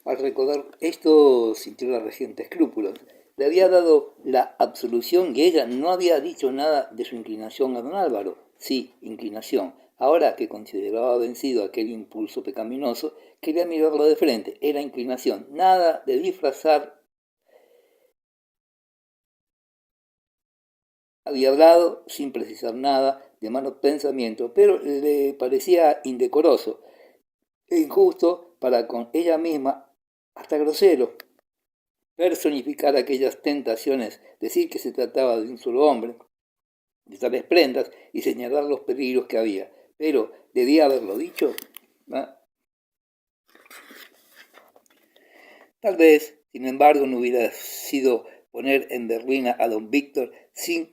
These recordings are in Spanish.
Al recordar esto, sintió la regente escrúpulos. Le había dado la absolución y ella no había dicho nada de su inclinación a don Álvaro. Sí, inclinación. Ahora que consideraba vencido aquel impulso pecaminoso, quería mirarlo de frente. Era inclinación. Nada de disfrazar. Había hablado sin precisar nada de malos pensamientos, pero le parecía indecoroso e injusto para con ella misma, hasta grosero, personificar aquellas tentaciones, decir que se trataba de un solo hombre, de tales prendas y señalar los peligros que había. Pero debía haberlo dicho. ¿No? Tal vez, sin embargo, no hubiera sido poner en berlina a don Víctor sin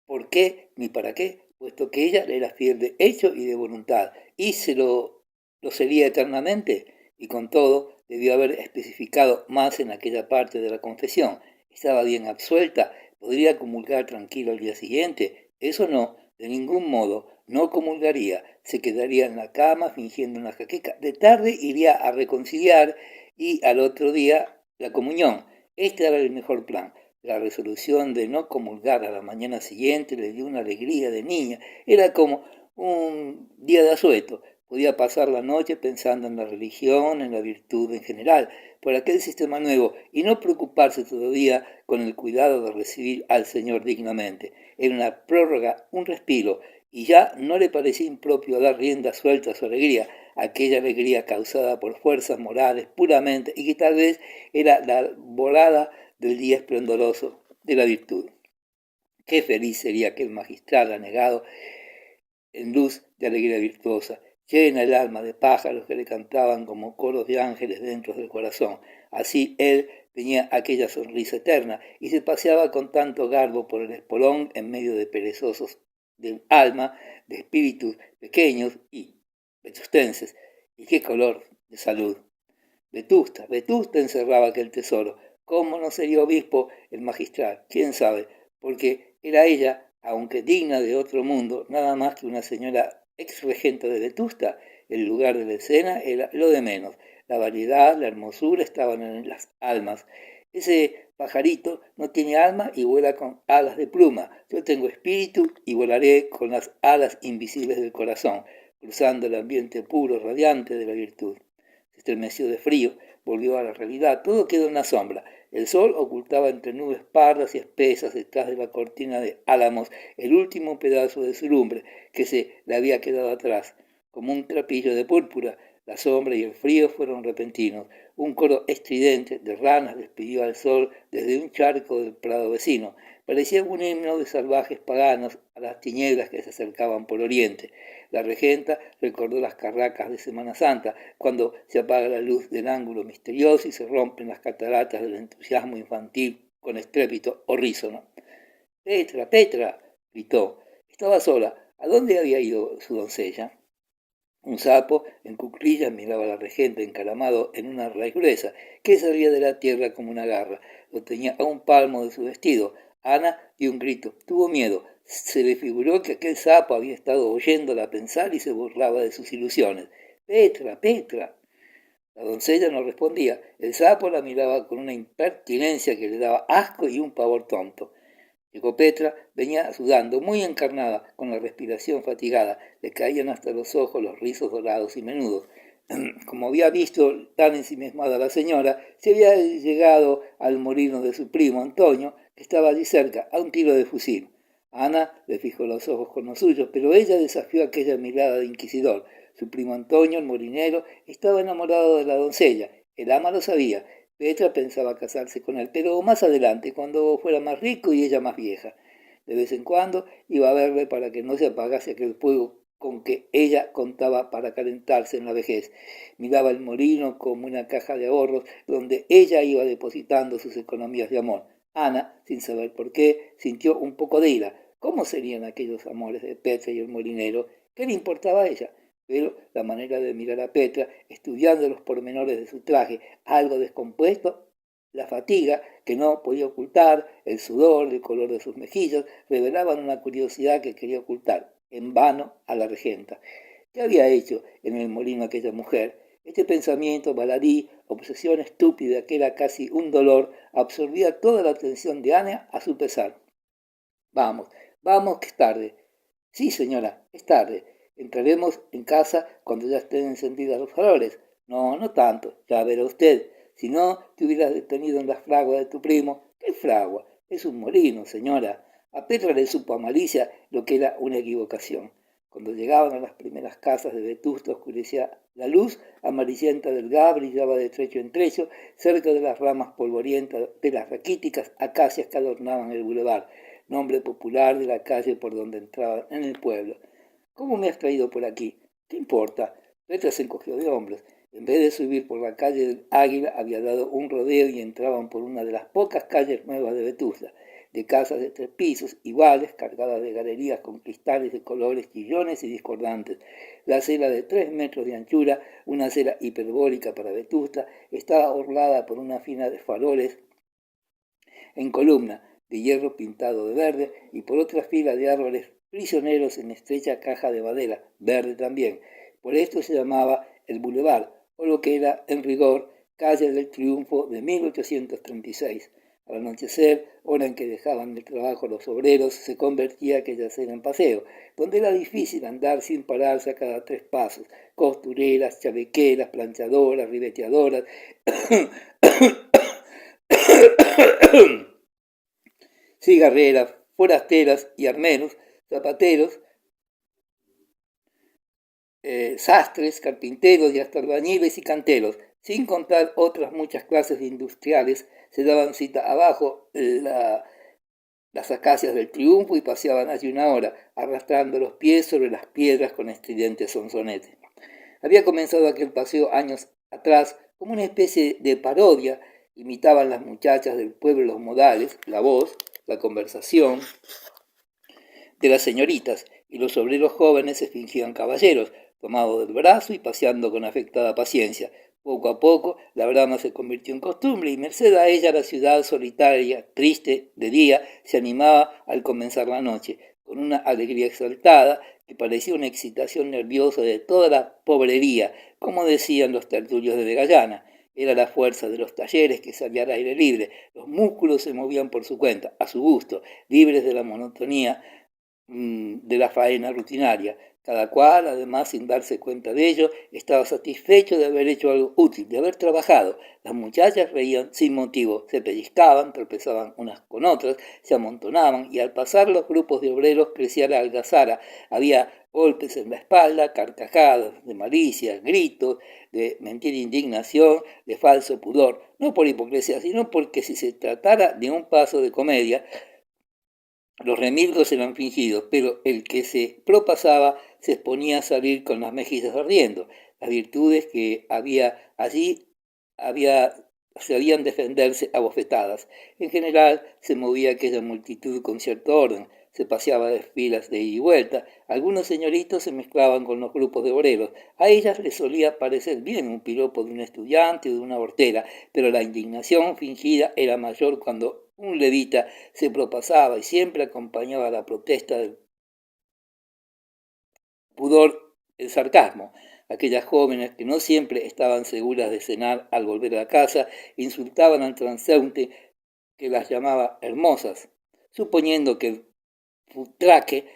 por qué ni para qué, puesto que ella le era fiel de hecho y de voluntad, y lo sería eternamente, y con todo debió haber especificado más en aquella parte de la confesión. Estaba bien absuelta, podría comulgar tranquilo al día siguiente. Eso no, de ningún modo, no comulgaría, se quedaría en la cama fingiendo una jaqueca. De tarde iría a reconciliar y al otro día la comunión. Este era el mejor plan. La resolución de no comulgar a la mañana siguiente le dio una alegría de niña. Era como un día de asueto. Podía pasar la noche pensando en la religión, en la virtud en general, por aquel sistema nuevo, y no preocuparse todavía con el cuidado de recibir al Señor dignamente. Era una prórroga, un respiro, y ya no le parecía impropio dar rienda suelta a su alegría, aquella alegría causada por fuerzas morales puramente, y que tal vez era la volada del día esplendoroso de la virtud. Qué feliz sería aquel magistral anegado en luz de alegría virtuosa, llena el alma de pájaros que le cantaban como coros de ángeles dentro del corazón. Así él tenía aquella sonrisa eterna y se paseaba con tanto garbo por el espolón en medio de perezosos del alma, de espíritus pequeños y vetustenses. Y qué color de salud. Vetusta encerraba aquel tesoro. ¿Cómo no sería obispo el magistral? ¿Quién sabe? Porque era ella, aunque digna de otro mundo, nada más que una señora ex regenta de Vetusta. El lugar de la escena era lo de menos. La variedad, la hermosura estaban en las almas. Ese pajarito no tiene alma y vuela con alas de pluma. Yo tengo espíritu y volaré con las alas invisibles del corazón, cruzando el ambiente puro, radiante de la virtud. Se estremeció de frío, volvió a la realidad, todo quedó en la sombra. El sol ocultaba entre nubes pardas y espesas detrás de la cortina de álamos el último pedazo de su lumbre que se le había quedado atrás, como un trapillo de púrpura. La sombra y el frío fueron repentinos. Un coro estridente de ranas despidió al sol desde un charco del prado vecino. Parecía un himno de salvajes paganos a las tinieblas que se acercaban por oriente. La regenta recordó las carracas de Semana Santa, cuando se apaga la luz del ángulo misterioso y se rompen las cataratas del entusiasmo infantil con estrépito horrísono. ¡Petra, Petra! Gritó. Estaba sola. ¿A dónde había ido su doncella? Un sapo en cuclillas miraba a la regenta encaramado en una raíz gruesa que salía de la tierra como una garra. Lo tenía a un palmo de su vestido. Ana dio un grito. Tuvo miedo. Se le figuró que aquel sapo había estado oyéndola pensar y se burlaba de sus ilusiones. ¡Petra, Petra! La doncella no respondía. El sapo la miraba con una impertinencia que le daba asco y un pavor tonto. Llegó Petra, venía sudando, muy encarnada, con la respiración fatigada. Le caían hasta los ojos los rizos dorados y menudos. Como había visto tan ensimismada la señora, se había llegado al molino de su primo Antonio, que estaba allí cerca, a un tiro de fusil. Ana le fijó los ojos con los suyos, pero ella desafió aquella mirada de inquisidor. Su primo Antonio, el molinero, estaba enamorado de la doncella. El ama lo sabía. Petra pensaba casarse con él, pero más adelante, cuando fuera más rico y ella más vieja. De vez en cuando iba a verle para que no se apagase aquel fuego con que ella contaba para calentarse en la vejez. Miraba el molino como una caja de ahorros donde ella iba depositando sus economías de amor. Ana, sin saber por qué, sintió un poco de ira. ¿Cómo serían aquellos amores de Petra y el molinero? ¿Qué le importaba a ella? Pero la manera de mirar a Petra, estudiando los pormenores de su traje, algo descompuesto, la fatiga que no podía ocultar, el sudor, el color de sus mejillas, revelaban una curiosidad que quería ocultar, en vano, a la regenta. ¿Qué había hecho en el molino aquella mujer? Este pensamiento baladí, obsesión estúpida que era casi un dolor, absorbía toda la atención de Ana a su pesar. Vamos, vamos, que es tarde. Sí, señora, es tarde. Entraremos en casa cuando ya estén encendidas los faroles. No, no tanto, ya verá usted. Si no te hubieras detenido en la fragua de tu primo. ¿Qué fragua? Es un molino, señora. A Petra le supo a malicia lo que era una equivocación. Cuando llegaban a las primeras casas de Vetusta oscurecía la luz amarillenta del gas, brillaba de trecho en trecho cerca de las ramas polvorientas de las raquíticas acacias que adornaban el bulevar, nombre popular de la calle por donde entraban en el pueblo. ¿Cómo me has traído por aquí? ¿Qué importa? Petra se encogió de hombros. En vez de subir por la calle del Águila, había dado un rodeo y entraban por una de las pocas calles nuevas de Vetusta, de casas de 3 pisos, iguales, cargadas de galerías con cristales de colores chillones y discordantes. La acera de 3 metros de anchura, una acera hiperbólica para Vetusta, estaba orlada por una fila de faroles en columna, de hierro pintado de verde, y por otra fila de árboles prisioneros en estrecha caja de madera, verde también. Por esto se llamaba el Boulevard, o lo que era, en rigor, calle del Triunfo de 1836. Al anochecer, hora en que dejaban el trabajo los obreros, se convertía aquella acera en paseo, donde era difícil andar sin pararse a cada 3 pasos. Costureras, chavequeras, planchadoras, ribeteadoras, cigarreras, forasteras y armeros, zapateros, sastres, carpinteros y hasta albañiles y canteros, sin contar otras muchas clases de industriales, se daban cita abajo las acacias del Triunfo y paseaban allí una hora, arrastrando los pies sobre las piedras con estridentes sonsonetes. Había comenzado aquel paseo años atrás como una especie de parodia. Imitaban las muchachas del pueblo los modales, la voz, la conversación de las señoritas, y los obreros jóvenes se fingían caballeros, tomados del brazo y paseando con afectada paciencia. Poco a poco la brama se convirtió en costumbre y merced a ella la ciudad solitaria, triste, de día, se animaba al comenzar la noche, con una alegría exaltada que parecía una excitación nerviosa de toda la pobrería, como decían los tertulios de Vegallana. Era la fuerza de los talleres que salía al aire libre, los músculos se movían por su cuenta, a su gusto, libres de la monotonía de la faena rutinaria. Cada cual, además, sin darse cuenta de ello, estaba satisfecho de haber hecho algo útil, de haber trabajado. Las muchachas reían sin motivo, se pellizcaban, tropezaban unas con otras, se amontonaban y al pasar los grupos de obreros crecía la algazara. Había golpes en la espalda, carcajadas de malicia, gritos, de mentira indignación, de falso pudor, no por hipocresía, sino porque si se tratara de un paso de comedia, los remilgos eran fingidos, pero el que se propasaba se exponía a salir con las mejillas ardiendo. Las virtudes que había allí sabían defenderse a bofetadas. En general se movía aquella multitud con cierto orden, se paseaba de filas de ida y vuelta. Algunos señoritos se mezclaban con los grupos de obreros. A ellas les solía parecer bien un piropo de un estudiante o de una hortera, pero la indignación fingida era mayor cuando un levita se propasaba y siempre acompañaba la protesta del pudor el sarcasmo. Aquellas jóvenes que no siempre estaban seguras de cenar al volver a casa insultaban al transeúnte que las llamaba hermosas, suponiendo que el futraque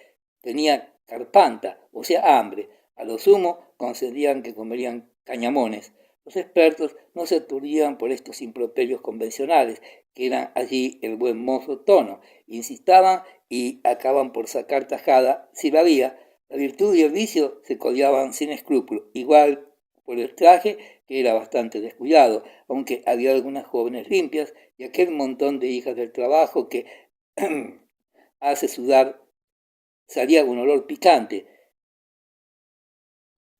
tenía carpanta, o sea, hambre. A lo sumo concedían que comerían cañamones. Los expertos no se aturdían por estos improperios convencionales, que eran allí el buen mozo tono. Insistaban y acaban por sacar tajada si la había. La virtud y el vicio se codeaban sin escrúpulo, igual por el traje, que era bastante descuidado, aunque había algunas jóvenes limpias y aquel montón de hijas del trabajo que hace sudar, salía un olor picante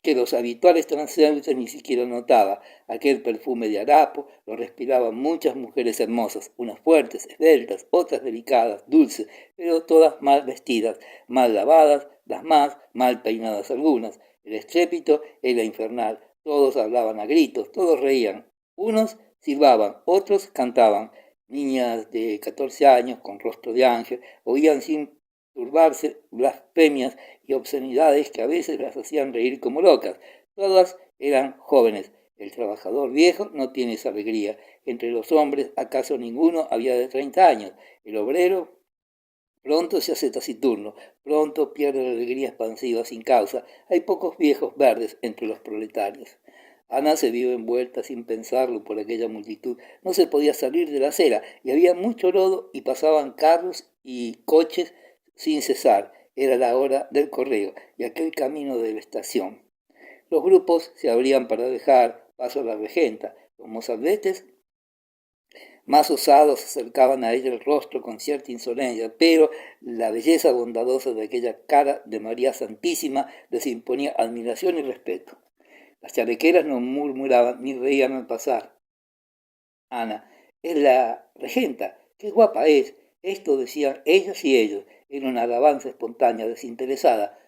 que los habituales transeúntes ni siquiera notaba. Aquel perfume de harapo lo respiraban muchas mujeres hermosas, unas fuertes, esbeltas, otras delicadas, dulces, pero todas mal vestidas, mal lavadas, las más, mal peinadas algunas. El estrépito era infernal, todos hablaban a gritos, todos reían, unos silbaban, otros cantaban. Niñas de 14 años, con rostro de ángel, oían sin turbarse blasfemias y obscenidades que a veces las hacían reír como locas. Todas eran jóvenes, El trabajador viejo no tiene esa alegría. Entre los hombres, acaso ninguno había de 30 años. El obrero pronto se hace taciturno, pronto pierde la alegría expansiva sin causa. Hay pocos viejos verdes entre los proletarios. Ana se vio envuelta sin pensarlo por aquella multitud. No se podía salir de la acera y había mucho lodo y pasaban carros y coches sin cesar. Era la hora del correo y aquel camino de la estación. Los grupos se abrían para dejar paso a la regenta. Los mozalbetes más osados acercaban a ella el rostro con cierta insolencia, pero la belleza bondadosa de aquella cara de María Santísima les imponía admiración y respeto. Las chalequeras no murmuraban ni reían al pasar. Ana, es la regenta, qué guapa es. Esto decían ellas y ellos, en una alabanza espontánea, desinteresada.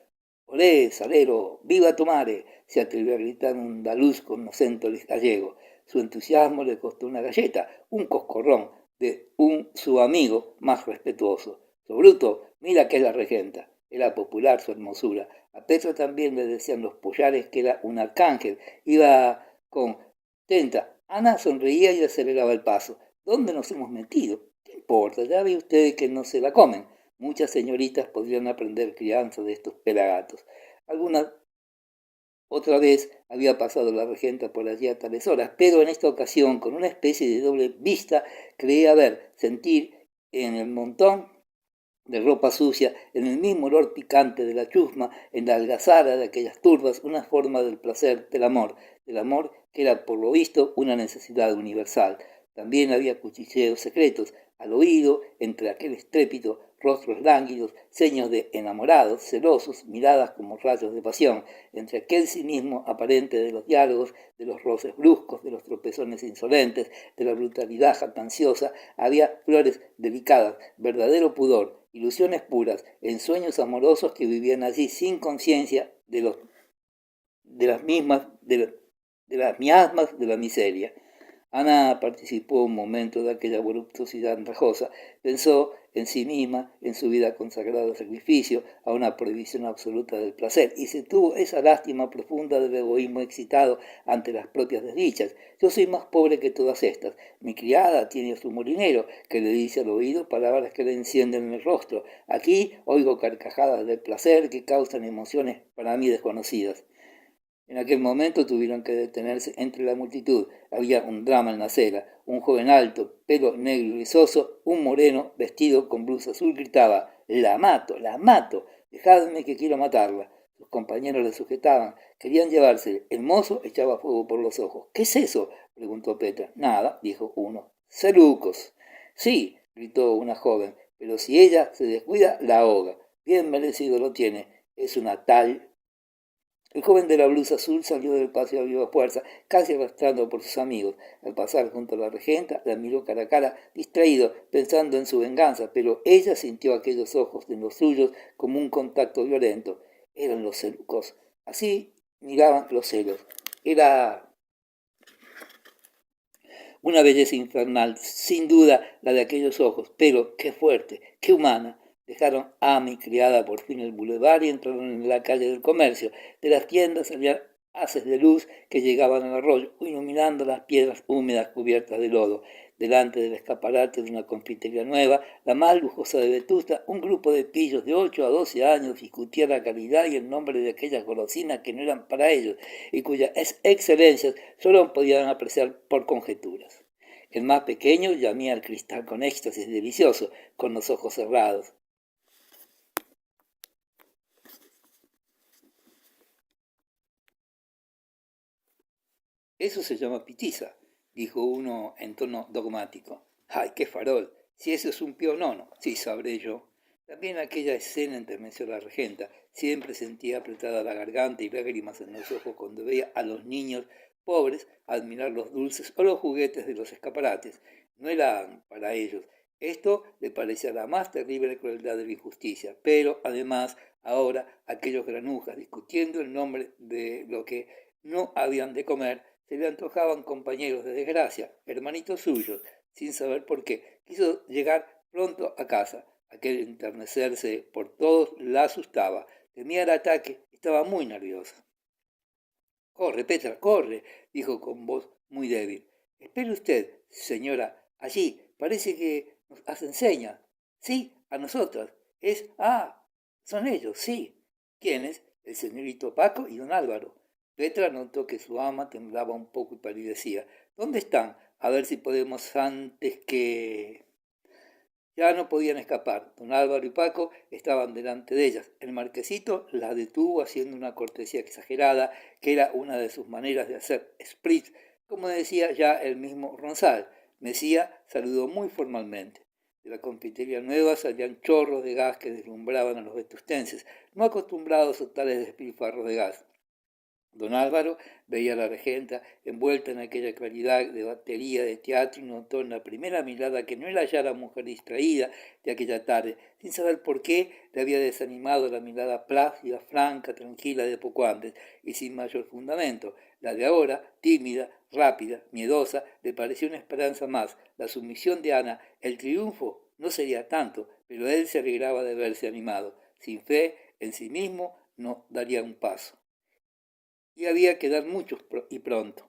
Olé, salero, viva tu mare, se atrevió a gritar un andaluz con acento gallego. Su entusiasmo le costó una galleta, un coscorrón de su amigo más respetuoso. So bruto, mira que es la regenta. Era popular su hermosura. A Petro también le decían los pollares que era un arcángel. Iba con tenta. Ana sonreía y aceleraba el paso. ¿Dónde nos hemos metido? ¿Qué importa? Ya ve usted que no se la comen. Muchas señoritas podrían aprender crianza de estos pelagatos. Alguna otra vez había pasado la regenta por allí a tales horas, pero en esta ocasión, con una especie de doble vista, creía ver, sentir en el montón de ropa sucia, en el mismo olor picante de la chusma, en la algazara de aquellas turbas, una forma del placer, del amor que era por lo visto una necesidad universal. También había cuchicheos secretos, al oído, entre aquel estrépito, rostros lánguidos, seños de enamorados, celosos, miradas como rayos de pasión, entre aquel cinismo aparente de los diálogos, de los roces bruscos, de los tropezones insolentes, de la brutalidad jactanciosa, había flores delicadas, verdadero pudor, ilusiones puras, ensueños amorosos que vivían allí sin conciencia de las miasmas de la miseria. Ana participó un momento de aquella voluptuosidad andrajosa, pensó en sí misma, en su vida consagrada al sacrificio, a una prohibición absoluta del placer, y se tuvo esa lástima profunda del egoísmo excitado ante las propias desdichas. Yo soy más pobre que todas estas. Mi criada tiene a su molinero, que le dice al oído palabras que le encienden el rostro. Aquí oigo carcajadas del placer que causan emociones para mí desconocidas. En aquel momento tuvieron que detenerse entre la multitud. Había un drama en la acera. Un joven alto, pelo negro y rizoso, un moreno vestido con blusa azul gritaba: «La mato, la mato, dejadme que quiero matarla». Sus compañeros le sujetaban, querían llevarse. El mozo echaba fuego por los ojos. «¿Qué es eso?», preguntó Petra. «Nada», dijo uno. «Celucos». «Sí», gritó una joven, «pero si ella se descuida, la ahoga. Bien merecido lo tiene. Es una tal». El joven de la blusa azul salió del patio a viva fuerza, casi arrastrado por sus amigos. Al pasar junto a la regenta, la miró cara a cara, distraído, pensando en su venganza, pero ella sintió aquellos ojos en los suyos como un contacto violento. Eran los celucos. Así miraban los celos. Era una belleza infernal, sin duda la de aquellos ojos, pero qué fuerte, qué humana. Dejaron a mi criada por fin el bulevar y entraron en la calle del comercio. De las tiendas salían haces de luz que llegaban al arroyo, iluminando las piedras húmedas cubiertas de lodo. Delante del escaparate de una confitería nueva, la más lujosa de Vetusta, un grupo de pillos de 8 a 12 años discutía la calidad y el nombre de aquellas golosinas que no eran para ellos y cuyas excelencias solo podían apreciar por conjeturas. El más pequeño llamía al cristal con éxtasis delicioso, con los ojos cerrados. Eso se llama pitiza, dijo uno en tono dogmático. ¡Ay, qué farol! Si eso es un pionono, sí sabré yo. También aquella escena enterneció a la regenta. Siempre sentía apretada la garganta y lágrimas en los ojos cuando veía a los niños pobres admirar los dulces o los juguetes de los escaparates. No eran para ellos. Esto le parecía la más terrible crueldad de la injusticia. Pero, además, ahora aquellos granujas discutiendo el nombre de lo que no habían de comer, se le antojaban compañeros de desgracia, hermanitos suyos, sin saber por qué. Quiso llegar pronto a casa. Aquel enternecerse por todos la asustaba. Temía el ataque, estaba muy nerviosa. Corre, Petra, corre, dijo con voz muy débil. Espere usted, señora, allí, parece que nos hacen señas. Sí, a nosotras. Son ellos, sí. ¿Quiénes? El señorito Paco y don Álvaro. Petra notó que su ama temblaba un poco y palidecía. ¿Dónde están? A ver si podemos antes que... Ya no podían escapar. Don Álvaro y Paco estaban delante de ellas. El marquesito las detuvo haciendo una cortesía exagerada, que era una de sus maneras de hacer spritz, como decía ya el mismo Ronsal. Mesía saludó muy formalmente. De la confitería nueva salían chorros de gas que deslumbraban a los vetustenses, no acostumbrados a tales despilfarros de gas. Don Álvaro veía a la regenta envuelta en aquella claridad de batería de teatro y notó en la primera mirada que no era ya la mujer distraída de aquella tarde. Sin saber por qué, le había desanimado la mirada plácida, franca, tranquila de poco antes y sin mayor fundamento. La de ahora, tímida, rápida, miedosa, le pareció una esperanza más. La sumisión de Ana, el triunfo, no sería tanto, pero él se alegraba de verse animado. Sin fe en sí mismo, no daría un paso. Y había que dar muchos y pronto.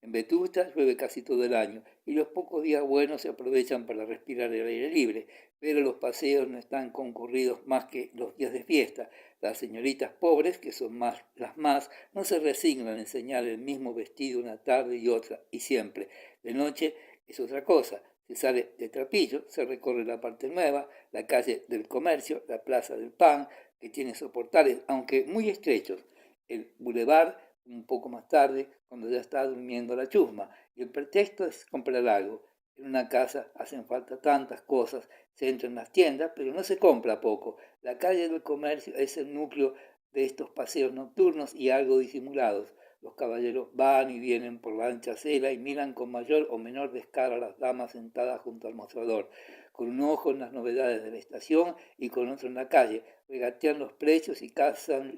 En Vetusta llueve casi todo el año y los pocos días buenos se aprovechan para respirar el aire libre, pero los paseos no están concurridos más que los días de fiesta. Las señoritas pobres, que son las más, no se resignan a enseñar el mismo vestido una tarde y otra, y siempre. De noche es otra cosa. Se sale de Trapillo, se recorre la parte nueva, la calle del comercio, la plaza del pan, que tiene soportales, aunque muy estrechos, el bulevar un poco más tarde, cuando ya está durmiendo la chusma, y el pretexto es comprar algo. En una casa hacen falta tantas cosas, se entra en las tiendas, pero no se compra poco. La calle del comercio es el núcleo de estos paseos nocturnos y algo disimulados. Los caballeros van y vienen por la ancha acera y miran con mayor o menor descaro a las damas sentadas junto al mostrador, con un ojo en las novedades de la estación y con otro en la calle. Regatean los precios y cazan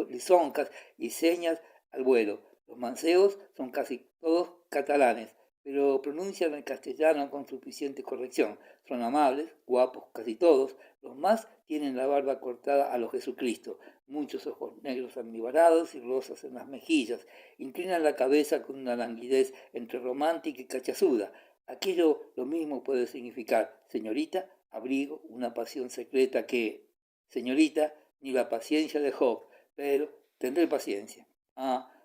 lisonjas y señas al vuelo. Los manceos son casi todos catalanes, pero pronuncian el castellano con suficiente corrección. Son amables, guapos casi todos. Los más tienen la barba cortada a lo Jesucristo, muchos ojos negros almibarados y rosas en las mejillas. Inclinan la cabeza con una languidez entre romántica y cachazuda. Aquello lo mismo puede significar señorita, abrigo, una pasión secreta que, señorita, ni la paciencia de Job, pero tendré paciencia.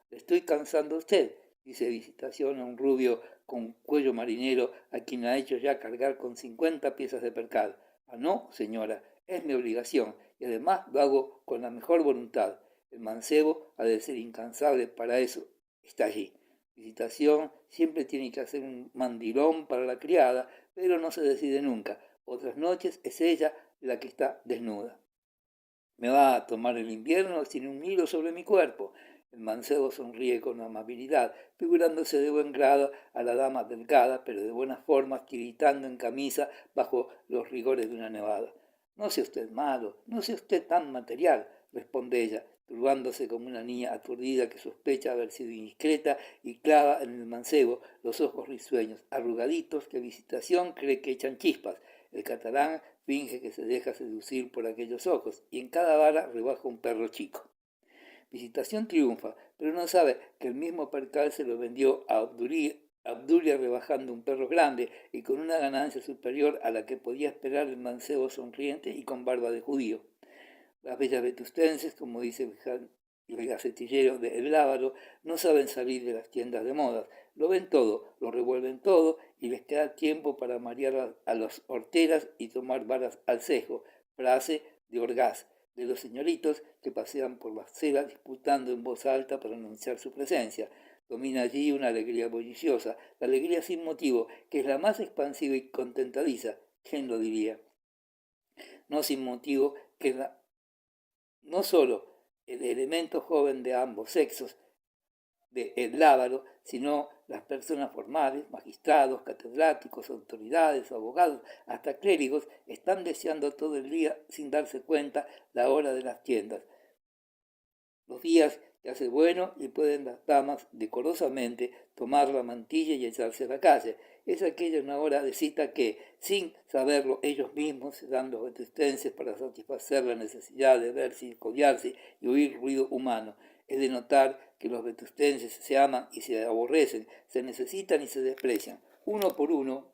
Le estoy cansando a usted, dice Visitación a un rubio con cuello marinero a quien ha hecho ya cargar con 50 piezas de percal. No, señora, es mi obligación y además lo hago con la mejor voluntad. El mancebo ha de ser incansable para eso. Está allí. Visitación siempre tiene que hacer un mandilón para la criada, pero no se decide nunca. Otras noches es ella la que está desnuda. Me va a tomar el invierno sin un hilo sobre mi cuerpo. El mancebo sonríe con amabilidad, figurándose de buen grado a la dama delgada, pero de buenas formas, tiritando en camisa bajo los rigores de una nevada. No sea usted malo, no sea usted tan material, responde ella, turbándose como una niña aturdida que sospecha haber sido indiscreta y clava en el mancebo los ojos risueños, arrugaditos que Visitación cree que echan chispas. El catalán finge que se deja seducir por aquellos ojos y en cada bala rebaja un perro chico. Visitación triunfa, pero no sabe que el mismo percal se lo vendió a Obdulia rebajando un perro grande y con una ganancia superior a la que podía esperar el mancebo sonriente y con barba de judío. Las bellas vetustenses, como dice el gacetillero de El Lábaro, no saben salir de las tiendas de modas. Lo ven todo, lo revuelven todo y les queda tiempo para marear a las horteras y tomar varas al cejo. Frase de Orgaz, de los señoritos que pasean por la acera disputando en voz alta para anunciar su presencia. Domina allí una alegría bulliciosa, la alegría sin motivo, que es la más expansiva y contentadiza. ¿Quién lo diría? No sin motivo, que es no solo el elemento joven de ambos sexos, de El Lábaro, sino las personas formales, magistrados, catedráticos, autoridades, abogados, hasta clérigos, están deseando todo el día, sin darse cuenta, la hora de las tiendas. Los días que hace bueno y pueden las damas decorosamente tomar la mantilla y echarse a la calle. Es aquella una hora de cita que, sin saberlo ellos mismos, se dan los vetustenses para satisfacer la necesidad de verse y codearse y oír ruido humano. Es de notar que los vetustenses se aman y se aborrecen, se necesitan y se desprecian. Uno por uno,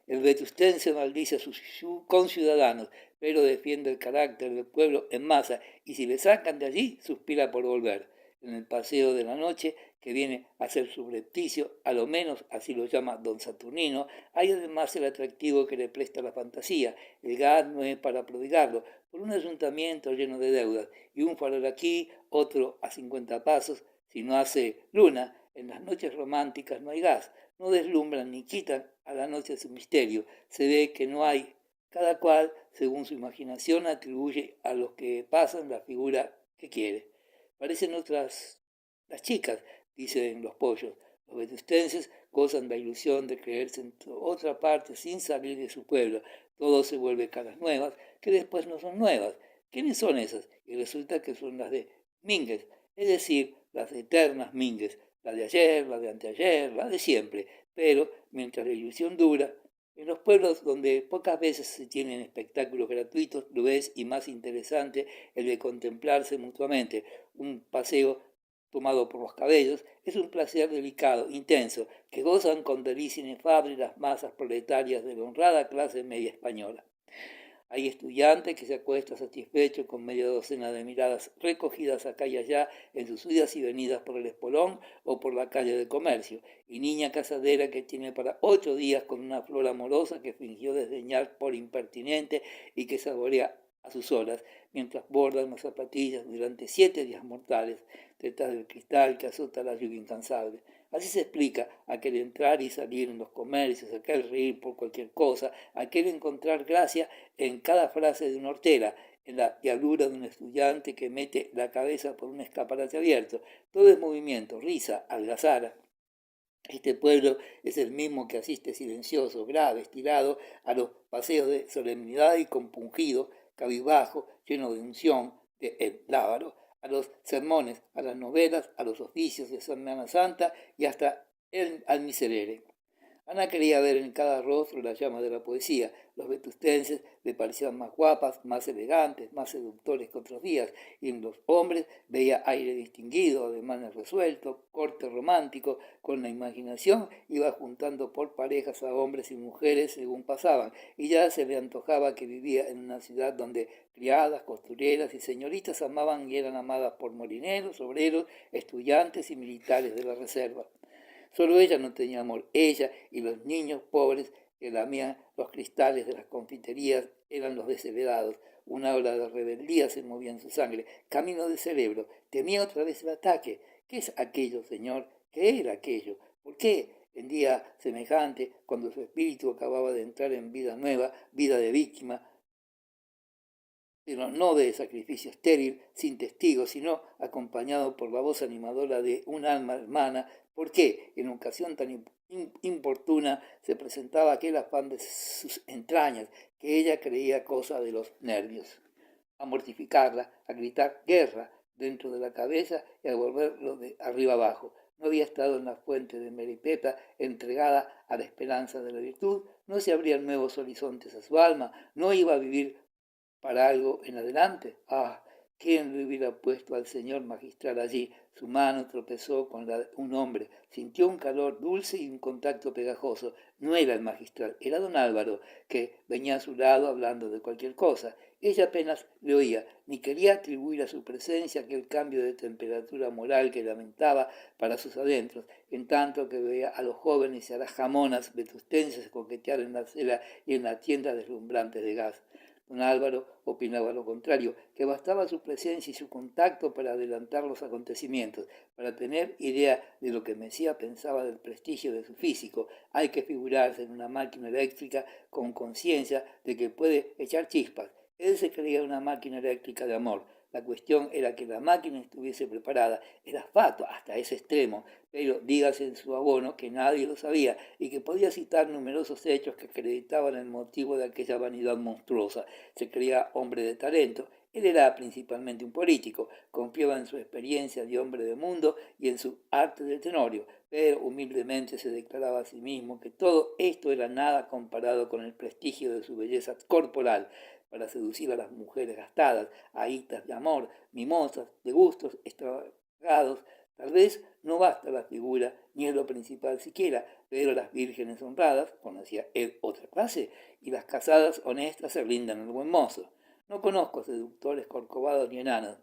el vetustense maldice a sus conciudadanos, pero defiende el carácter del pueblo en masa, y si le sacan de allí, suspira por volver. En el paseo de la noche, que viene a ser subrepticio, a lo menos así lo llama don Saturnino, hay además el atractivo que le presta la fantasía. El gas no es para prodigarlo, por un ayuntamiento lleno de deudas, y un farol aquí, otro a 50 pasos, si no hace luna, en las noches románticas no hay gas, no deslumbran ni quitan a la noche su misterio. Se ve que no hay, cada cual, según su imaginación, atribuye a los que pasan la figura que quiere. Parecen otras las chicas, dicen los pollos. Los vetustenses gozan de la ilusión de creerse en otra parte sin salir de su pueblo. Todo se vuelve caras nuevas, que después no son nuevas. ¿Quiénes son esas? Y resulta que son las de Mingues, es decir, las eternas Mingues, la de ayer, la de anteayer, la de siempre. Pero mientras la ilusión dura, en los pueblos donde pocas veces se tienen espectáculos gratuitos, lo es y más interesante el de contemplarse mutuamente. Un paseo tomado por los cabellos es un placer delicado, intenso, que gozan con delicia inefable las masas proletarias de la honrada clase media española. Hay estudiantes que se acuestan satisfechos con media docena de miradas recogidas acá y allá en sus idas y venidas por el Espolón o por la calle de comercio, y niña casadera que tiene para 8 días con una flor amorosa que fingió desdeñar por impertinente y que saborea a sus horas, mientras bordan las zapatillas durante 7 días mortales, detrás del cristal que azota la lluvia incansable. Así se explica aquel entrar y salir en los comercios, aquel reír por cualquier cosa, aquel encontrar gracia en cada frase de una hortera, en la diablura de un estudiante que mete la cabeza por un escaparate abierto. Todo es movimiento, risa, algazara. Este pueblo es el mismo que asiste silencioso, grave, estirado a los paseos de solemnidad y compungido, cabizbajo, lleno de unción, de el lábaro, a los sermones, a las novelas, a los oficios de Semana Santa y hasta al miserere. Ana quería ver en cada rostro la llama de la poesía. Los vetustenses le parecían más guapas, más elegantes, más seductores que otros días, y en los hombres veía aire distinguido, ademanes resueltos, corte romántico. Con la imaginación iba juntando por parejas a hombres y mujeres según pasaban, y ya se le antojaba que vivía en una ciudad donde criadas, costureras y señoritas amaban y eran amadas por molineros, obreros, estudiantes y militares de la reserva. Solo ella no tenía amor. Ella y los niños pobres que lamían los cristales de las confiterías eran los desheredados. Una ola de rebeldía se movía en su sangre. Camino de cerebro. Temía otra vez el ataque. ¿Qué es aquello, señor? ¿Qué era aquello? ¿Por qué? En día semejante, cuando su espíritu acababa de entrar en vida nueva, vida de víctima, pero no de sacrificio estéril, sin testigos, sino acompañado por la voz animadora de un alma hermana. ¿Por qué en ocasión tan importuna se presentaba aquel afán de sus entrañas que ella creía cosa de los nervios? A mortificarla, a gritar guerra dentro de la cabeza y a volverlo de arriba abajo. No había estado en la fuente de Meripeta entregada a la esperanza de la virtud, no se abrían nuevos horizontes a su alma, no iba a vivir para algo en adelante. Ah, ¿quién le hubiera puesto al señor magistral allí? Su mano tropezó con la de un hombre, sintió un calor dulce y un contacto pegajoso. No era el magistral, era don Álvaro, que venía a su lado hablando de cualquier cosa. Ella apenas le oía, ni quería atribuir a su presencia aquel cambio de temperatura moral que lamentaba para sus adentros, en tanto que veía a los jóvenes y a las jamonas vetustenses coquetear en la acera y en la tienda deslumbrantes de gas. Don Álvaro opinaba lo contrario, que bastaba su presencia y su contacto para adelantar los acontecimientos, para tener idea de lo que Mesía pensaba del prestigio de su físico. Hay que figurarse en una máquina eléctrica con conciencia de que puede echar chispas. Él se creía una máquina eléctrica de amor. La cuestión era que la máquina estuviese preparada. Era fatuo hasta ese extremo, pero dígase en su abono que nadie lo sabía y que podía citar numerosos hechos que acreditaban el motivo de aquella vanidad monstruosa. Se creía hombre de talento. Él era principalmente un político, confiaba en su experiencia de hombre de mundo y en su arte de tenorio, pero humildemente se declaraba a sí mismo que todo esto era nada comparado con el prestigio de su belleza corporal. para seducir a las mujeres gastadas, ahitas de amor, mimosas, de gustos extravagados. Tal vez no basta la figura, ni es lo principal siquiera, pero las vírgenes honradas, conocía él otra clase, y las casadas honestas se rindan al buen mozo. No conozco seductores corcovados ni enanos,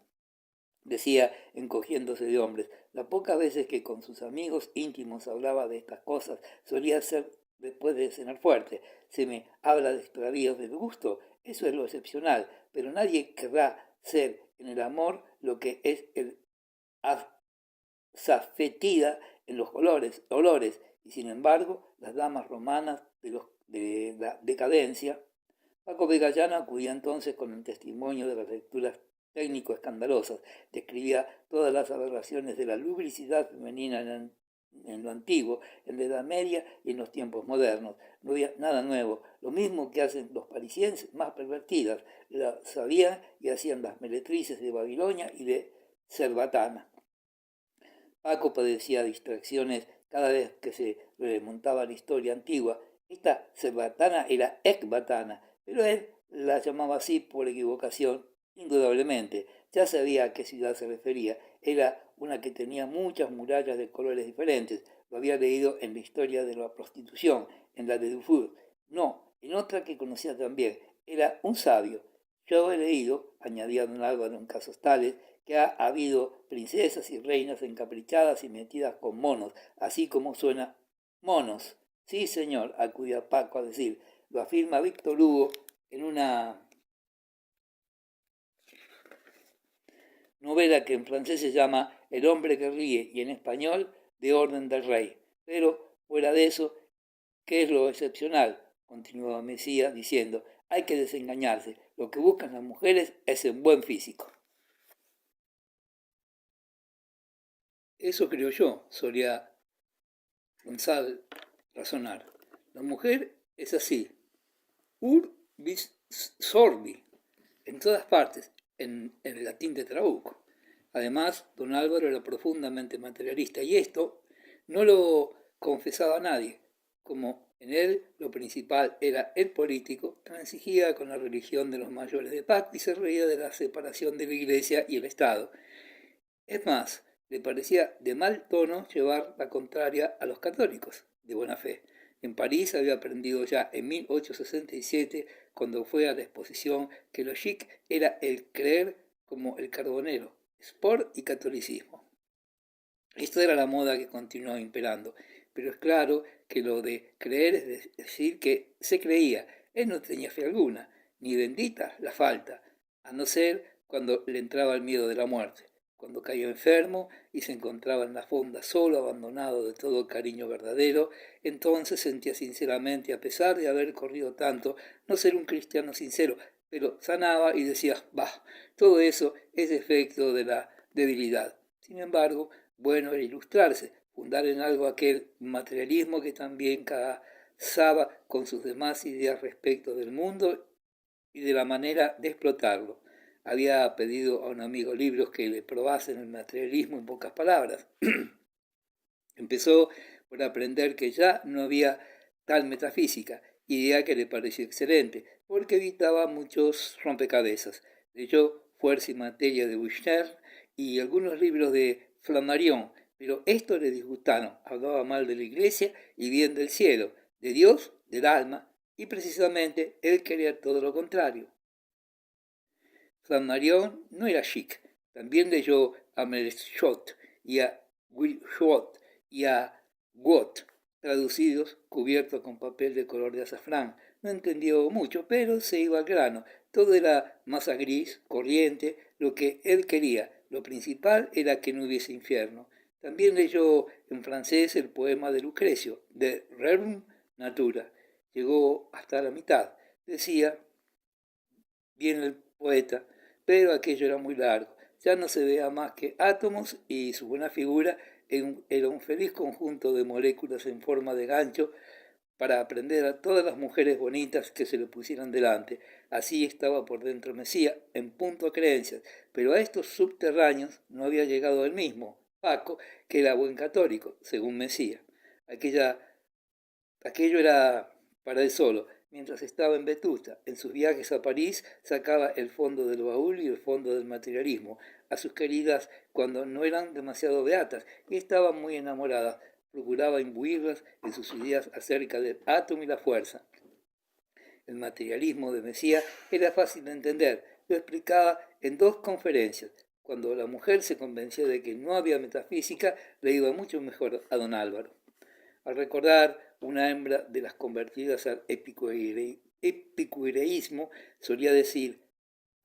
decía encogiéndose de hombres. Las pocas veces que con sus amigos íntimos hablaba de estas cosas solía ser después de cenar fuerte. Se me habla de extravíos del gusto, eso es lo excepcional, pero nadie querrá ser en el amor lo que es el zafetida en los olores, y sin embargo las damas romanas de la decadencia. Paco Vegallana acudía entonces con el testimonio de las lecturas técnico-escandalosas, describía todas las aberraciones de la lubricidad femenina en lo antiguo, en la Edad Media y en los tiempos modernos. No había nada nuevo, lo mismo que hacen los parisienses más pervertidas, la sabían y hacían las meretrices de Babilonia y de Cerbatana. Paco padecía distracciones cada vez que se remontaba a la historia antigua. Esta Cerbatana era Ecbatana, pero él la llamaba así por equivocación, indudablemente. Ya sabía a qué ciudad se refería. Era una que tenía muchas murallas de colores diferentes. Lo había leído en la historia de la prostitución, en la de Dufour. No, en otra que conocía también. Era un sabio. Yo he leído, añadía don Álvaro en casos tales, que ha habido princesas y reinas encaprichadas y metidas con monos, así como suena monos. Sí, señor, acudía Paco a decir. Lo afirma Víctor Hugo en una novela que en francés se llama El hombre que ríe y en español De orden del rey. Pero fuera de eso, ¿qué es lo excepcional? Continuaba Mesía diciendo, hay que desengañarse. Lo que buscan las mujeres es un buen físico. Eso creo yo, solía Gonzalo razonar. La mujer es así, urbis sorbi, en todas partes, en el latín de Trabuco. Además, don Álvaro era profundamente materialista y esto no lo confesaba a nadie. Como en él lo principal era el político, transigía con la religión de los mayores de pacto y se reía de la separación de la iglesia y el Estado. Es más, le parecía de mal tono llevar la contraria a los católicos, de buena fe. En París había aprendido ya en 1867, cuando fue a la exposición, que lo chic era el creer como el carbonero, sport y catolicismo. Esto era la moda que continuó imperando, pero es claro que lo de creer es decir que se creía. Él no tenía fe alguna, ni bendita la falta, a no ser cuando le entraba el miedo de la muerte, cuando cayó enfermo y se encontraba en la fonda solo, abandonado de todo cariño verdadero. Entonces sentía sinceramente, a pesar de haber corrido tanto, no ser un cristiano sincero, pero sanaba y decía, bah, todo eso es efecto de la debilidad. Sin embargo, bueno era ilustrarse, fundar en algo aquel materialismo que también casaba con sus demás ideas respecto del mundo y de la manera de explotarlo. Había pedido a un amigo libros que le probasen el materialismo en pocas palabras. Empezó por aprender que ya no había tal metafísica, idea que le pareció excelente, porque evitaba muchos rompecabezas. Leyó Fuerza y Materia de Bouchner y algunos libros de Flammarion, pero estos le disgustaron. Hablaba mal de la iglesia y bien del cielo, de Dios, del alma, y precisamente él quería todo lo contrario. Flammarion no era chic. También leyó a Merschott y a Wilschott y a Watt, traducidos, cubiertos con papel de color de azafrán. No entendió mucho, pero se iba al grano. Todo era masa gris, corriente, lo que él quería. Lo principal era que no hubiese infierno. También leyó en francés el poema de Lucrecio, de Rerum Natura. Llegó hasta la mitad. Decía bien el poeta, pero aquello era muy largo. Ya no se veía más que átomos y su buena figura era un feliz conjunto de moléculas en forma de gancho para aprender a todas las mujeres bonitas que se le pusieran delante. Así estaba por dentro Mesía, en punto a creencias, pero a estos subterráneos no había llegado él mismo, Paco, que era buen católico, según Mesía. Aquello era para él solo. mientras estaba en Vetusta. En sus viajes a París sacaba el fondo del baúl y el fondo del materialismo a sus queridas cuando no eran demasiado beatas y estaban muy enamoradas. Procuraba imbuirlas en sus ideas acerca del átomo y la fuerza. El materialismo de Mesía era fácil de entender. Lo explicaba en 2 conferencias. Cuando la mujer se convenció de que no había metafísica, le iba mucho mejor a don Álvaro. Al recordar una hembra de las convertidas al epicureísmo, solía decir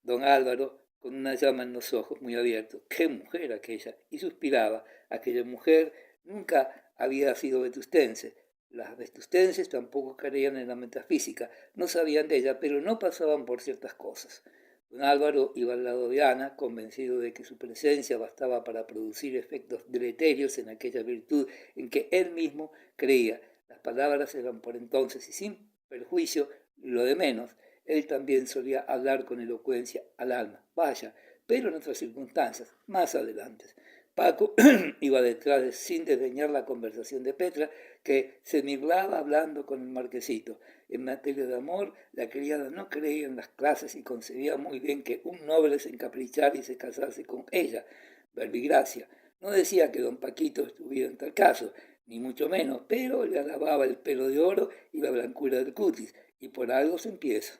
don Álvaro, con una llama en los ojos muy abiertos, ¡qué mujer aquella! Y suspiraba, aquella mujer nunca había sido vetustense. Las vetustenses tampoco creían en la metafísica, no sabían de ella, pero no pasaban por ciertas cosas. Don Álvaro iba al lado de Ana, convencido de que su presencia bastaba para producir efectos deleterios en aquella virtud en que él mismo creía. Las palabras eran por entonces, y sin perjuicio, lo de menos. Él también solía hablar con elocuencia al alma. Vaya, pero en otras circunstancias, más adelante. Paco iba detrás sin desdeñar la conversación de Petra, que se mirlaba hablando con el marquesito. En materia de amor, la criada no creía en las clases y concebía muy bien que un noble se encaprichara y se casase con ella. Verbigracia. No decía que don Paquito estuviera en tal caso, ni mucho menos, pero le alababa el pelo de oro y la blancura del cutis, y por algo se empieza.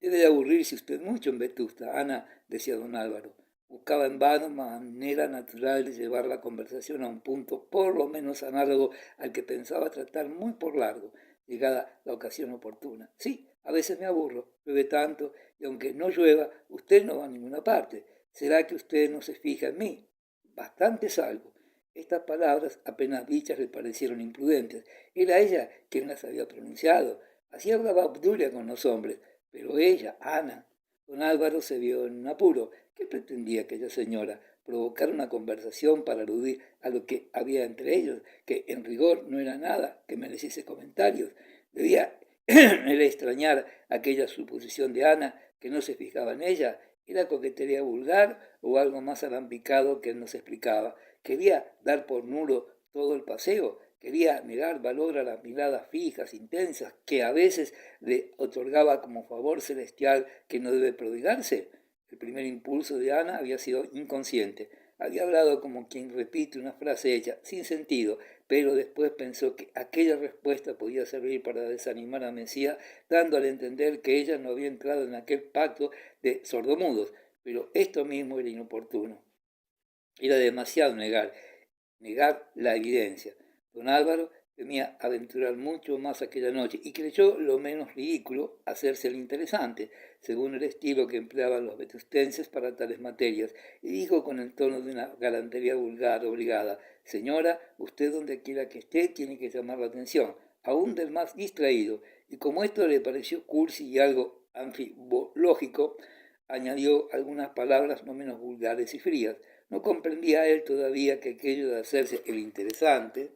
Debe de aburrirse usted mucho en Vetusta, Ana, decía don Álvaro. Buscaba en vano manera natural de llevar la conversación a un punto por lo menos análogo al que pensaba tratar muy por largo, llegada la ocasión oportuna. Sí, a veces me aburro, llueve tanto, y aunque no llueva, usted no va a ninguna parte. ¿Será que usted no se fija en mí? Bastante salgo. Estas palabras, apenas dichas, le parecieron imprudentes. Era ella quien las había pronunciado. Así hablaba Obdulia con los hombres. Pero ella, Ana, don Álvaro se vio en un apuro. ¿Qué pretendía aquella señora? Provocar una conversación para aludir a lo que había entre ellos, que en rigor no era nada que mereciese comentarios. Debía él extrañar aquella suposición de Ana que no se fijaba en ella. ¿Era coquetería vulgar o algo más alambicado que él nos explicaba? ¿Quería dar por nulo todo el paseo? Quería negar valor a las miradas fijas, intensas, que a veces le otorgaba como favor celestial que no debe prodigarse. El primer impulso de Ana había sido inconsciente. Había hablado como quien repite una frase hecha, sin sentido, pero después pensó que aquella respuesta podía servir para desanimar a Mesía, dándole a entender que ella no había entrado en aquel pacto de sordomudos. Pero esto mismo era inoportuno. Era demasiado negar la evidencia. Don Álvaro temía aventurar mucho más aquella noche y creyó lo menos ridículo hacerse el interesante, según el estilo que empleaban los vetustenses para tales materias, y dijo con el tono de una galantería vulgar obligada: señora, usted donde quiera que esté tiene que llamar la atención, aún del más distraído, y como esto le pareció cursi y algo anfibológico, añadió algunas palabras no menos vulgares y frías. No comprendía él todavía que aquello de hacerse el interesante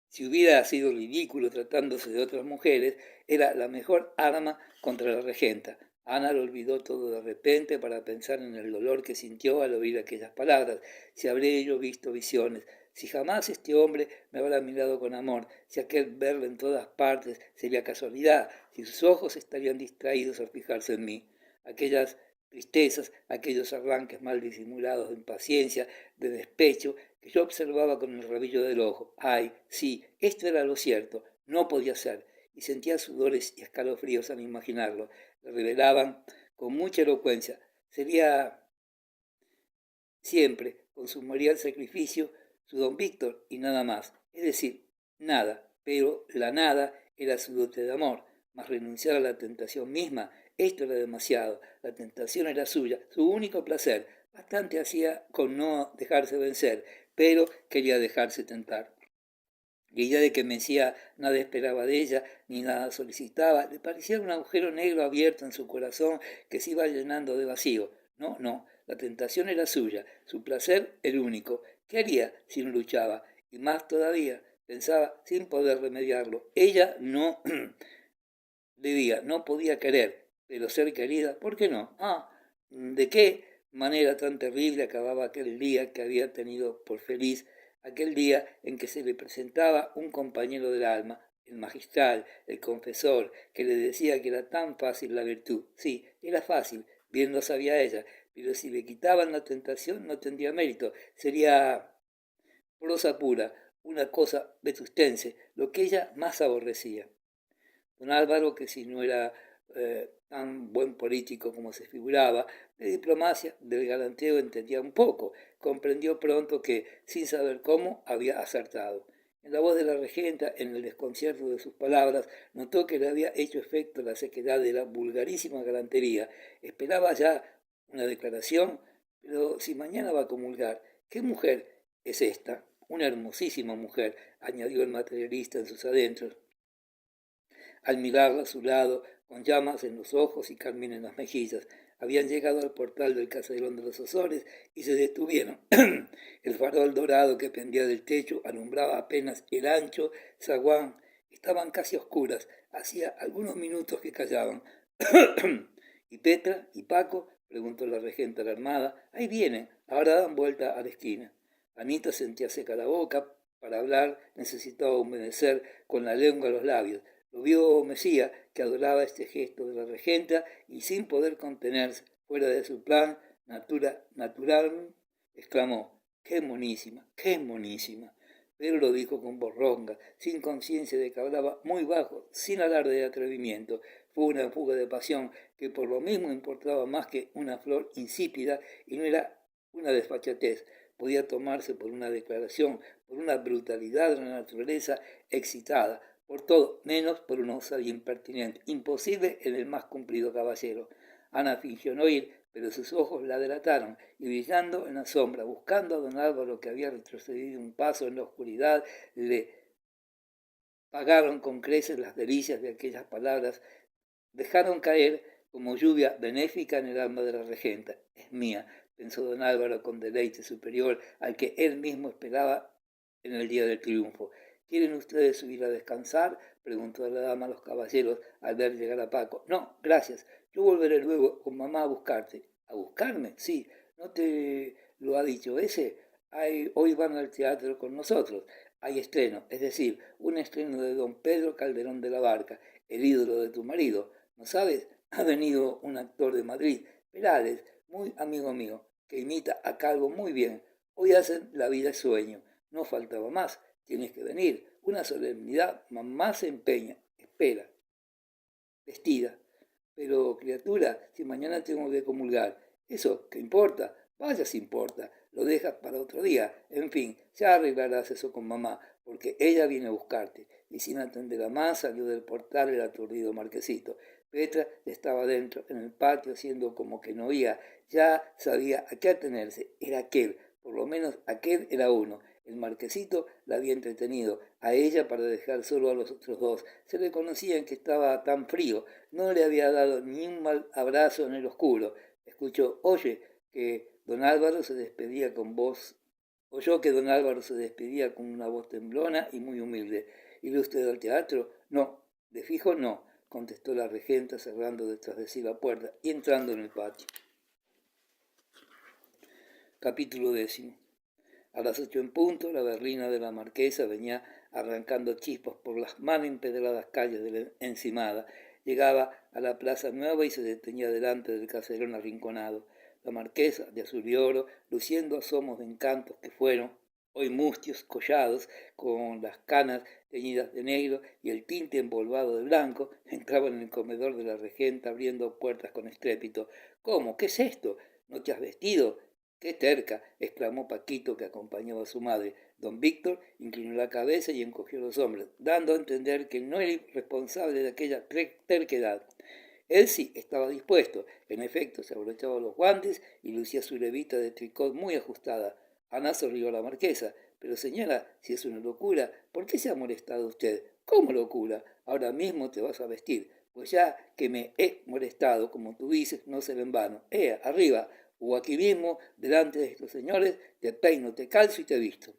si hubiera sido ridículo tratándose de otras mujeres, era la mejor arma contra la regenta. Ana lo olvidó todo de repente para pensar en el dolor que sintió al oír aquellas palabras. Si habré yo visto visiones, si jamás este hombre me habrá mirado con amor, si aquel verlo en todas partes sería casualidad, si sus ojos estarían distraídos al fijarse en mí. Aquellas tristezas, aquellos arranques mal disimulados de impaciencia, de despecho, que yo observaba con el rabillo del ojo. Ay, sí, esto era lo cierto, no podía ser, y sentía sudores y escalofríos al imaginarlo. Le revelaban con mucha elocuencia. Sería siempre, consumiría el sacrificio, su don Víctor y nada más. Es decir, nada, pero la nada era su dote de amor, mas renunciar a la tentación misma, esto era demasiado. La tentación era suya, su único placer. Bastante hacía con no dejarse vencer, pero quería dejarse tentar. La idea de que Mesía nada esperaba de ella, ni nada solicitaba, le parecía un agujero negro abierto en su corazón que se iba llenando de vacío. No, la tentación era suya, su placer el único. ¿Qué haría si no luchaba? Y más todavía, pensaba sin poder remediarlo. Ella no debía, no podía querer, pero ser querida, ¿por qué no? ¿De qué manera tan terrible acababa aquel día que había tenido por feliz, aquel día en que se le presentaba un compañero del alma, el magistral, el confesor, que le decía que era tan fácil la virtud. Sí, era fácil, bien lo sabía ella, pero si le quitaban la tentación no tendría mérito, sería prosa pura, una cosa vetustense, lo que ella más aborrecía. Don Álvaro, que si no era tan buen político como se figuraba, de diplomacia, del galanteo entendía un poco, comprendió pronto que, sin saber cómo, había acertado. En la voz de la regenta, en el desconcierto de sus palabras, notó que le había hecho efecto la sequedad de la vulgarísima galantería. Esperaba ya una declaración, pero si mañana va a comulgar, ¿qué mujer es esta? Una hermosísima mujer, añadió el materialista en sus adentros, al mirarla a su lado, con llamas en los ojos y carmín en las mejillas. Habían llegado al portal del caserón de los Ozores y se detuvieron. El farol dorado que pendía del techo alumbraba apenas el ancho zaguán. Estaban casi oscuras. Hacía algunos minutos que callaban. ¿Y Petra? ¿Y Paco? Preguntó la regenta alarmada. Ahí vienen. Ahora dan vuelta a la esquina. Anita sentía seca la boca. Para hablar necesitaba humedecer con la lengua los labios. Lo vio Mesía, que adoraba este gesto de la regenta y sin poder contenerse, fuera de su plan natural, exclamó, ¡qué monísima, qué monísima! Pero lo dijo con voz ronca, sin conciencia de que hablaba muy bajo, sin alarde de atrevimiento. Fue una fuga de pasión que por lo mismo importaba más que una flor insípida y no era una desfachatez. Podía tomarse por una declaración, por una brutalidad de la naturaleza excitada, por todo, menos por una osadía impertinente, imposible en el más cumplido caballero. Ana fingió no oír, pero sus ojos la delataron, y brillando en la sombra, buscando a don Álvaro, que había retrocedido un paso en la oscuridad, le pagaron con creces las delicias de aquellas palabras, dejaron caer como lluvia benéfica en el alma de la regenta. Es mía, pensó don Álvaro con deleite superior al que él mismo esperaba en el día del triunfo. ¿Quieren ustedes subir a descansar? Preguntó la dama a los caballeros al ver llegar a Paco. No, gracias. Yo volveré luego con mamá a buscarte. ¿A buscarme? Sí. ¿No te lo ha dicho ese? Hoy van al teatro con nosotros. Hay estreno, es decir, un estreno de don Pedro Calderón de la Barca, el ídolo de tu marido. ¿No sabes? Ha venido un actor de Madrid, Perales, muy amigo mío, que imita a Calvo muy bien. Hoy hacen La vida es sueño. No faltaba más. Tienes que venir. Una solemnidad. Mamá se empeña. Espera. Vestida. Pero, criatura, si mañana tengo que comulgar, ¿eso qué importa? Vaya si importa. Lo dejas para otro día. En fin, ya arreglarás eso con mamá, porque ella viene a buscarte. Y sin atender a más salió del portal el aturdido marquesito. Petra estaba dentro, en el patio, haciendo como que no oía. Ya sabía a qué atenerse. Era aquel. Por lo menos aquel era uno. El marquesito la había entretenido, a ella para dejar solo a los otros dos. Se le conocía en que estaba tan frío. No le había dado ni un mal abrazo en el oscuro. Escuchó, que don Álvaro se despedía con voz. Oyó que don Álvaro se despedía con una voz temblona y muy humilde. ¿Iba usted al teatro? No, de fijo no, contestó la regenta cerrando detrás de sí la puerta y entrando en el patio. Capítulo 10. A las 8 en punto, la berlina de la marquesa venía arrancando chispas por las mal empedradas calles de la encimada. Llegaba a la plaza nueva y se detenía delante del caserón arrinconado. La marquesa, de azul y oro, luciendo asomos de encantos que fueron, hoy mustios, collados, con las canas teñidas de negro y el tinte embolvado de blanco, entraba en el comedor de la regenta abriendo puertas con estrépito. ¿Cómo? ¿Qué es esto? ¿No te has vestido? ¡Qué terca! Exclamó Paquito, que acompañaba a su madre. Don Víctor inclinó la cabeza y encogió los hombros, dando a entender que no era responsable de aquella terquedad. Él sí estaba dispuesto. En efecto, se abrochaba los guantes y lucía su levita de tricot muy ajustada. Ana sonrió a la marquesa. Pero señora, si es una locura, ¿por qué se ha molestado usted? ¿Cómo locura? Ahora mismo te vas a vestir. Pues ya que me he molestado, como tú dices, no será en vano. Arriba, o aquí mismo, delante de estos señores, te peino, te calzo y te visto.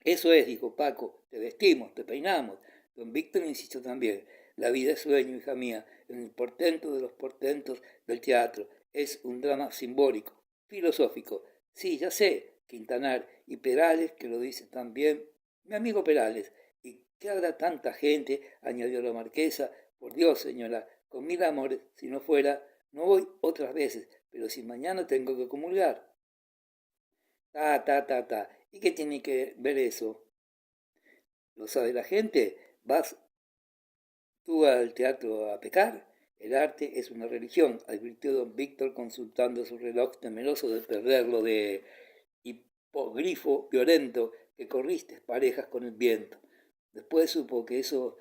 Eso es, dijo Paco, te vestimos, te peinamos. Don Víctor insistió también. La vida es sueño, hija mía, en el portento de los portentos del teatro. Es un drama simbólico. filosófico. Sí, ya sé, Quintanar y Perales, que lo dice también mi amigo Perales. ¿Y qué habrá tanta gente? Añadió la marquesa. Por Dios, señora, con mil amores, si no fuera, no voy otras veces, pero si mañana tengo que comulgar. Ta. ¿Y qué tiene que ver eso? ¿Lo sabe la gente? ¿Vas tú al teatro a pecar? El arte es una religión, advirtió don Víctor consultando su reloj temeroso de perderlo de hipogrifo violento que corriste parejas con el viento. Después supo que esto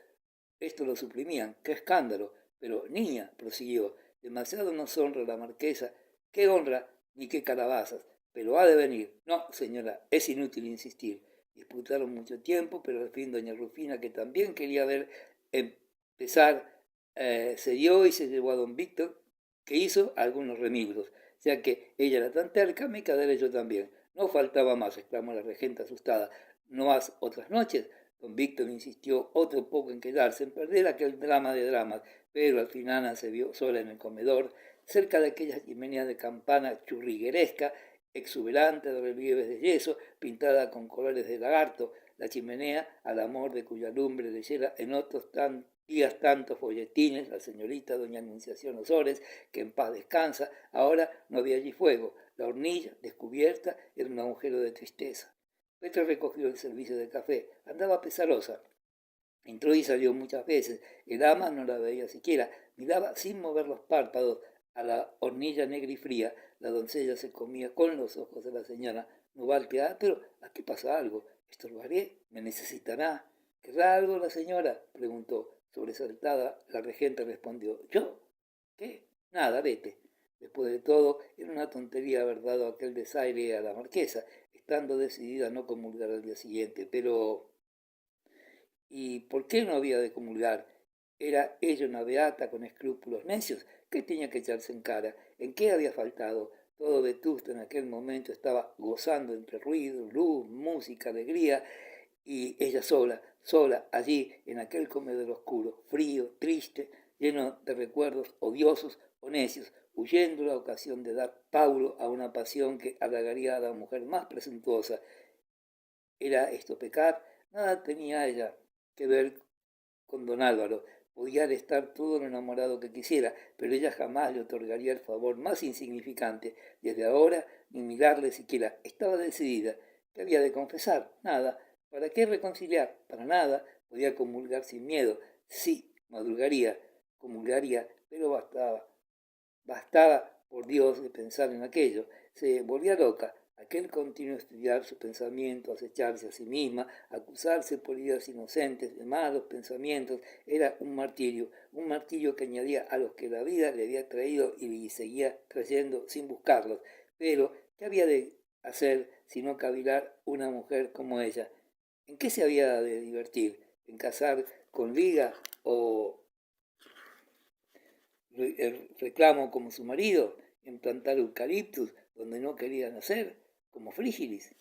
lo suprimían. ¡Qué escándalo! Pero, niña, prosiguió, demasiado nos honra la marquesa. ¡Qué honra ni qué calabazas! Pero ha de venir. No, señora, es inútil insistir. Disputaron mucho tiempo, pero al fin doña Rufina, que también quería ver empezar, se dio y se llevó a don Víctor, que hizo algunos remilgos. Ya que ella era tan terca, me quedaré yo también. No faltaba más, exclamó la regenta asustada. ¿No has otras noches? Don Víctor insistió otro poco en quedarse, en perder aquel drama de dramas, pero al fin Ana se vio sola en el comedor, cerca de aquella chimenea de campana churrigueresca, exuberante de relieves de yeso, pintada con colores de lagarto, la chimenea al amor de cuya lumbre leyera en otros días tantos folletines, la señorita doña Anunciación Osores, que en paz descansa, ahora no había allí fuego, la hornilla, descubierta, era un agujero de tristeza. Petra recogió el servicio de café, andaba pesarosa. Entró y salió muchas veces. El ama no la veía siquiera. Miraba sin mover los párpados a la hornilla negra y fría. La doncella se comía con los ojos de la señora. No va al teatro, pero aquí pasa algo. ¿Estorbaré? ¿Me necesitará? ¿Querrá algo la señora? Preguntó. Sobresaltada, la regenta respondió. ¿Yo? ¿Qué? Nada, vete. Después de todo, era una tontería haber dado aquel desaire a la marquesa, estando decidida a no comulgar al día siguiente. Pero ¿y por qué no había de comulgar? ¿Era ella una beata con escrúpulos necios? ¿Qué tenía que echarse en cara? ¿En qué había faltado? Todo Vetusta en aquel momento estaba gozando entre ruido, luz, música, alegría, y ella sola, allí, en aquel comedor oscuro, frío, triste, lleno de recuerdos odiosos o necios, huyendo la ocasión de dar paulo a una pasión que halagaría a la mujer más presuntuosa. ¿Era esto pecar? Nada tenía ella que ver con don Álvaro. Podía estar todo lo enamorado que quisiera, pero ella jamás le otorgaría el favor más insignificante. Desde ahora, ni mirarle siquiera. Estaba decidida. ¿Qué había de confesar? Nada. ¿Para qué reconciliar? Para nada. Podía comulgar sin miedo. Sí, madrugaría, comulgaría, pero bastaba, por Dios, de pensar en aquello. Se volvía loca. Aquel continuo estudiar su pensamiento, acecharse a sí misma, acusarse por ideas inocentes de malos pensamientos, era un martirio que añadía a los que la vida le había traído y le seguía trayendo sin buscarlos. Pero, ¿qué había de hacer si no cavilar una mujer como ella? ¿En qué se había de divertir? ¿En casar con liga o reclamo como su marido? ¿En plantar eucaliptus donde no quería nacer? Como Frígilis.